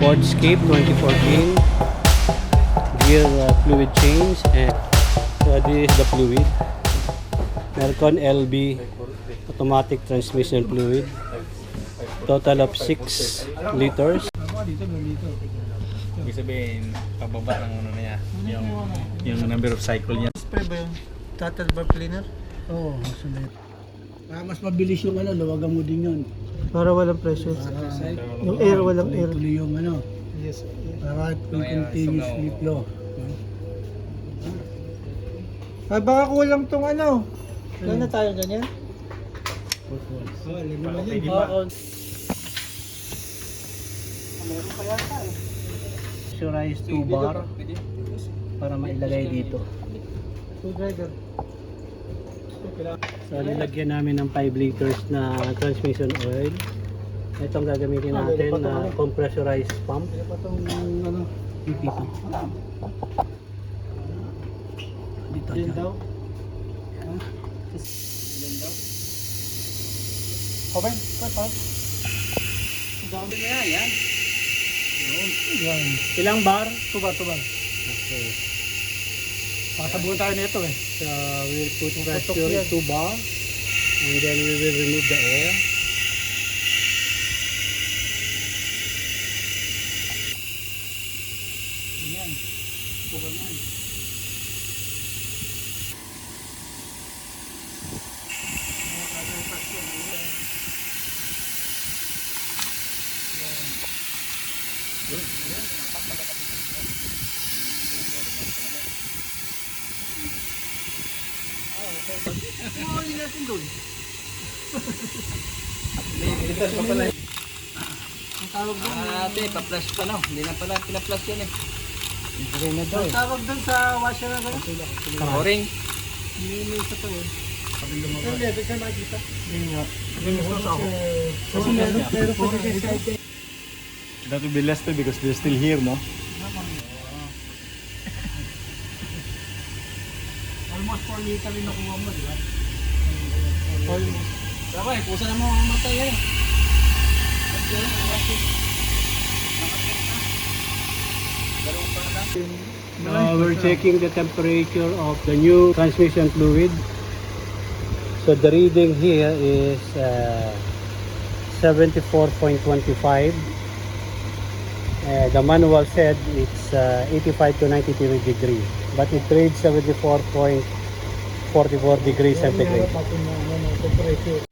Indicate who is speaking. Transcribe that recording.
Speaker 1: Fordscape 2014 gear fluid change, and so this is the fluid. Mercon LB automatic transmission fluid, total of 6 liters.
Speaker 2: Ibig sabihin, pababa ng ano niya, yung number of cycle niya.
Speaker 3: Spray ba yung throttle valve cleaner?
Speaker 4: Oo, sulit. Para mas mabilis yung ano, luwagan mo din yun.
Speaker 3: Para walang pressure. Yung air, walang air.
Speaker 4: Tuloy yung ano,
Speaker 3: Yes.
Speaker 4: para continuously flow.
Speaker 3: Ay, baka kulang tong ano. Wala na tayo ganyan?
Speaker 1: Pressurize 2 bar para mailagay dito.
Speaker 3: Screwdriver.
Speaker 1: So nilagyan namin ng 5 liters na transmission oil. Itong gagamitin natin na compressurized pump.
Speaker 3: Pa tong ano.
Speaker 1: Dito. Dito.
Speaker 3: Yun daw. Okay, pa. Dami na yan. Yan.
Speaker 1: Ilang bar?
Speaker 3: Tubar.
Speaker 1: Okay.
Speaker 3: Makasabuhan tayo nito eh.
Speaker 1: So we'll put
Speaker 3: Tutok
Speaker 1: pressure
Speaker 3: yan.
Speaker 1: 2 bar and then we will remove the air.
Speaker 3: Yan. Tubar yan. Ang tawag doon.
Speaker 2: Ate, pa-flash pa no? Hindi na pala pina-flash yan eh.
Speaker 3: Ang tawag doon sa washer na gano'n?
Speaker 2: O-ring.
Speaker 3: Hindi isa to eh. Hindi, ito siya makikita. Hindi nga. Kasi meron po kasi sa side.
Speaker 2: That will be less too because they're still here, no?
Speaker 3: Almost 4 liter rin nakuha mo, di ba? Almost.
Speaker 2: Tama eh, pusa na mo mamatay yan.
Speaker 1: We're checking the temperature of the new transmission fluid. So the reading here is 74.25. The manual said it's 85 to 93 degrees, but it reads 74.44 degrees centigrade.
Speaker 3: Temperature.